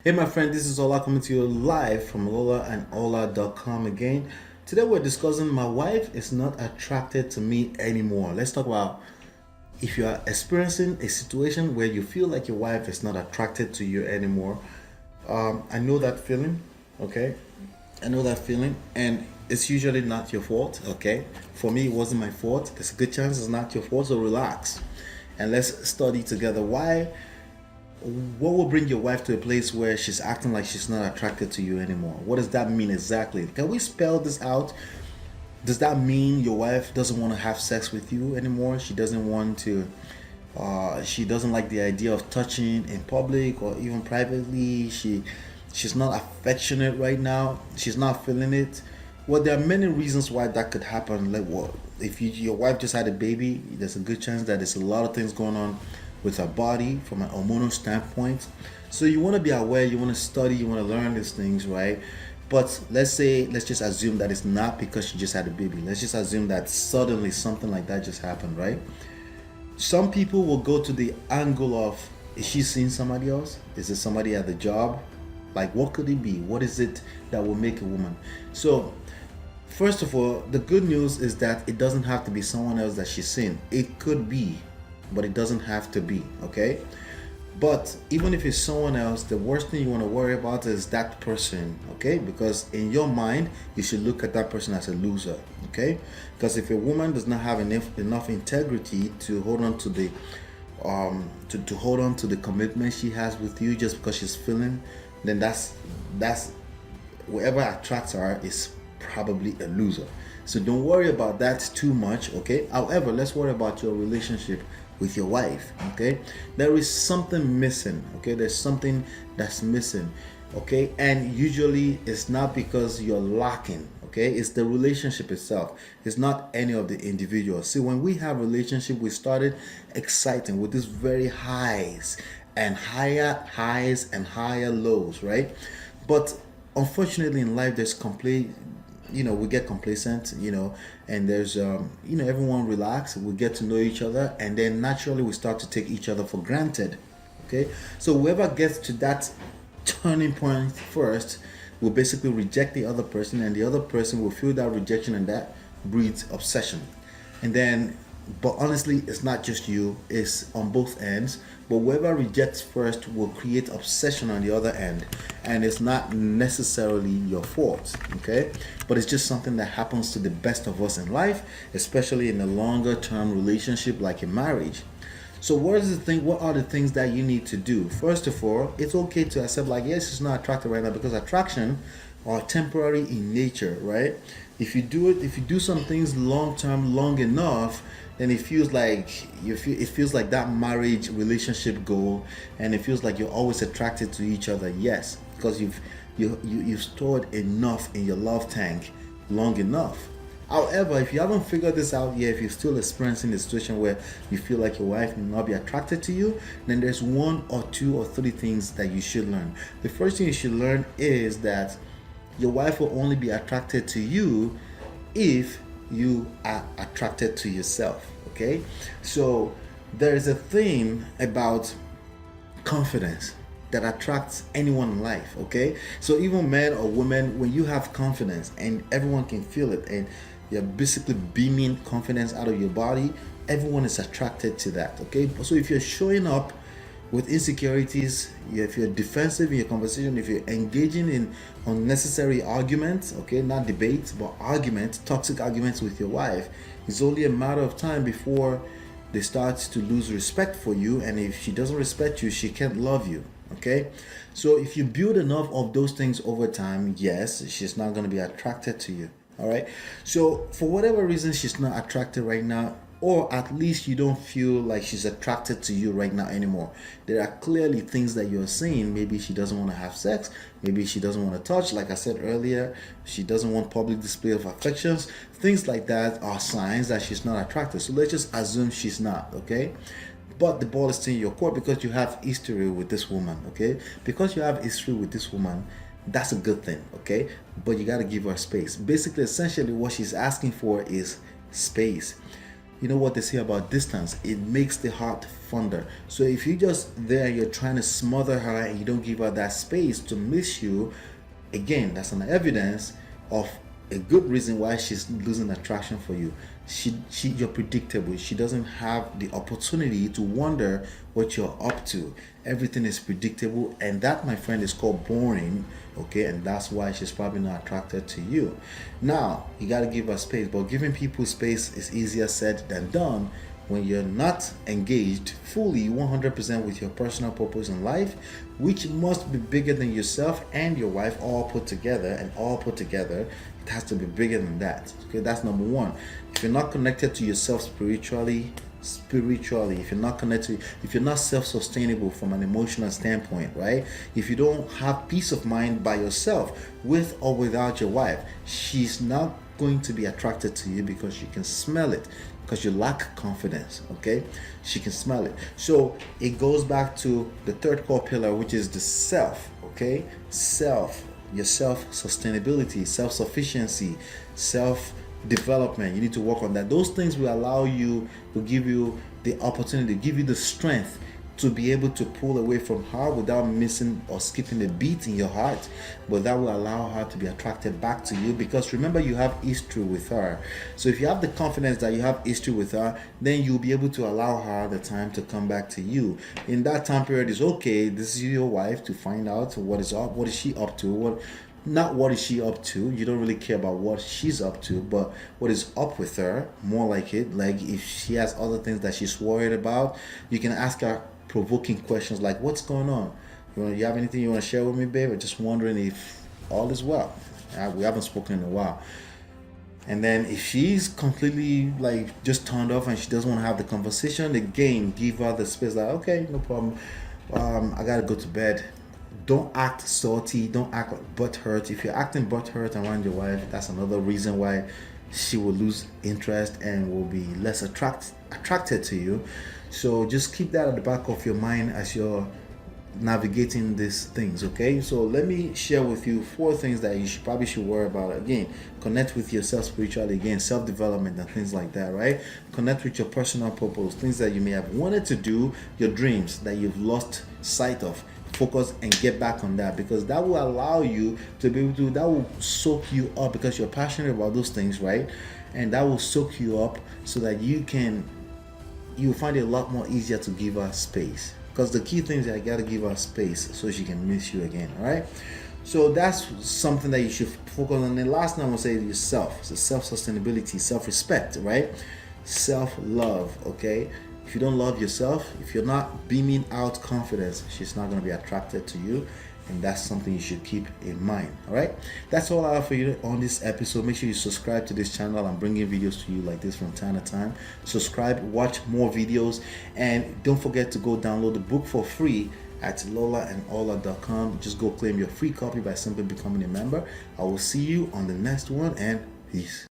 Hey my friend, this is Ola coming to you live from lolaandola.com again. Today we're discussing my wife is not attracted to me anymore. Let's talk about if you are experiencing a situation where you feel like your wife is not attracted to you anymore. I know that feeling, okay? I know that feeling, and it's usually not your fault, okay? For me, it wasn't my fault. There's a good chance it's not your fault, so relax and let's study together why. What will bring your wife to a place where she's acting like she's not attracted to you anymore? What does that mean exactly? Can we spell this out? Does that mean your wife doesn't want to have sex with you anymore? She doesn't want to, she doesn't like the idea of touching in public or even privately. She's not affectionate right now. She's not feeling it. Well, there are many reasons why that could happen. Like, what if your wife just had a baby? There's a good chance that there's a lot of things going on with her body from an hormonal standpoint. So you want to be aware, you want to study, you want to learn these things, right? But let's just assume that it's not because she just had a baby. Let's just assume that suddenly something like that just happened, right? Some people will go to the angle of, is she seeing somebody else? Is it somebody at the job? Like, what could it be? What is it that will make a woman? So first of all, the good news is that it doesn't have to be someone else that she's seeing. It could be, but it doesn't have to be, okay? But even if it's someone else, the worst thing you want to worry about is that person, okay? Because in your mind, you should look at that person as a loser, okay? Because if a woman does not have enough integrity to hold on to the to hold on to the commitment she has with you just because she's feeling, then that's whoever attracts her is probably a loser. So don't worry about that too much, okay? However, let's worry about your relationship with your wife, okay? There is something missing, okay? There's something that's missing, okay? And usually it's not because you're lacking, okay? It's the relationship itself. It's not any of the individuals. See, when we have relationship, we started exciting with these very highs and higher lows, right? But unfortunately in life there's complete, we get complacent, and there's everyone relax, we get to know each other, and then naturally we start to take each other for granted, okay? So whoever gets to that turning point first will basically reject the other person, and the other person will feel that rejection, and that breeds obsession. And then, but honestly, it's not just you, it's on both ends. But whoever rejects first will create obsession on the other end, and it's not necessarily your fault, okay? But it's just something that happens to the best of us in life, especially in a longer term relationship like a marriage. So what are the things that you need to do? First of all, it's okay to accept, like, yes, it's not attractive right now, because attraction are temporary in nature, right? If you do some things long term, long enough, then it feels like that marriage relationship goal, and it feels like you're always attracted to each other. Yes, because you've stored enough in your love tank long enough. However, if you haven't figured this out yet, if you're still experiencing a situation where you feel like your wife may not be attracted to you, then there's one or two or three things that you should learn. The first thing you should learn is that your wife will only be attracted to you if you are attracted to yourself, okay? So there is a thing about confidence that attracts anyone in life, okay? So even men or women, when you have confidence and everyone can feel it, and you're basically beaming confidence out of your body, everyone is attracted to that, okay? So if you're showing up with insecurities, if you're defensive in your conversation, if you're engaging in unnecessary arguments, okay, not debates, but arguments, toxic arguments with your wife, it's only a matter of time before they start to lose respect for you. And if she doesn't respect you, she can't love you, okay? So if you build enough of those things over time, yes, she's not going to be attracted to you, all right? So for whatever reason she's not attracted right now, or at least you don't feel like she's attracted to you right now anymore, there are clearly things that you're saying. Maybe she doesn't want to have sex, maybe she doesn't want to touch, like I said earlier, she doesn't want public display of affections. Things like that are signs that she's not attracted. So let's just assume she's not, okay? But the ball is still in your court because you have history with this woman, okay? Because you have history with this woman, that's a good thing, okay? But you got to give her space. Basically, essentially what she's asking for is space. you know what they say about distance, it makes the heart fonder. So if you just there, you're trying to smother her and you don't give her that space to miss you, again, that's an evidence of a good reason why she's losing attraction for you. You're predictable. She doesn't have the opportunity to wonder what you're up to. Everything is predictable, and that, my friend, is called boring. Okay, and that's why she's probably not attracted to you. Now you got to give her space, but giving people space is easier said than done when you're not engaged fully 100% with your personal purpose in life, which must be bigger than yourself and your wife all put together. And all put together, it has to be bigger than that. Okay, that's number one. If you're not connected to yourself spiritually, if you're not connected, if you're not self-sustainable from an emotional standpoint, right? If you don't have peace of mind by yourself, with or without your wife, she's not going to be attracted to you because she can smell it, because you lack confidence. Okay, she can smell it. So it goes back to the third core pillar, which is the self. Okay, your self-sustainability, self-sufficiency, self-development. You need to work on that. Those things will allow you, will give you the opportunity, give you the strength to be able to pull away from her without missing or skipping a beat in your heart, but that will allow her to be attracted back to you, because remember, you have history with her. So if you have the confidence that you have history with her, then you'll be able to allow her the time to come back to you. In that time period, is okay, this is your wife, to find out what is she up to, what is she up to. You don't really care about what she's up to, but what is up with her, more like it. Like if she has other things that she's worried about, you can ask her provoking questions like, what's going on? You have anything you want to share with me, babe? I'm just wondering if all is well. We haven't spoken in a while. And then if she's completely like just turned off and she doesn't want to have the conversation, again, give her the space, like, okay, no problem. I gotta go to bed. Don't act salty. Don't act like butthurt. If you're acting butthurt around your wife, that's another reason why she will lose interest and will be less attracted to you. So just keep that at the back of your mind as you're navigating these things. Okay, so let me share with you 4 things that you probably should worry about. Again, connect with yourself spiritually, again, self-development and things like that, right? Connect with your personal purpose, things that you may have wanted to do, your dreams that you've lost sight of. Focus and get back on that, because that will allow you to be able to, that will soak you up, because you're passionate about those things, right? And that will soak you up so that you'll find it a lot more easier to give her space, because the key thing is that you got to give her space so she can miss you again. All right, so that's something that you should focus on. And the last thing I want to say is yourself. So self-sustainability, self-respect, right? Self-love. Okay, if you don't love yourself, if you're not beaming out confidence, she's not going to be attracted to you. And that's something you should keep in mind. All right, that's all I have for you on this episode. Make sure you subscribe to this channel. I'm bringing videos to you like this from time to time. Subscribe, watch more videos, and don't forget to go download the book for free at lolaola.com. Just go claim your free copy by simply becoming a member. I will see you on the next one, and peace.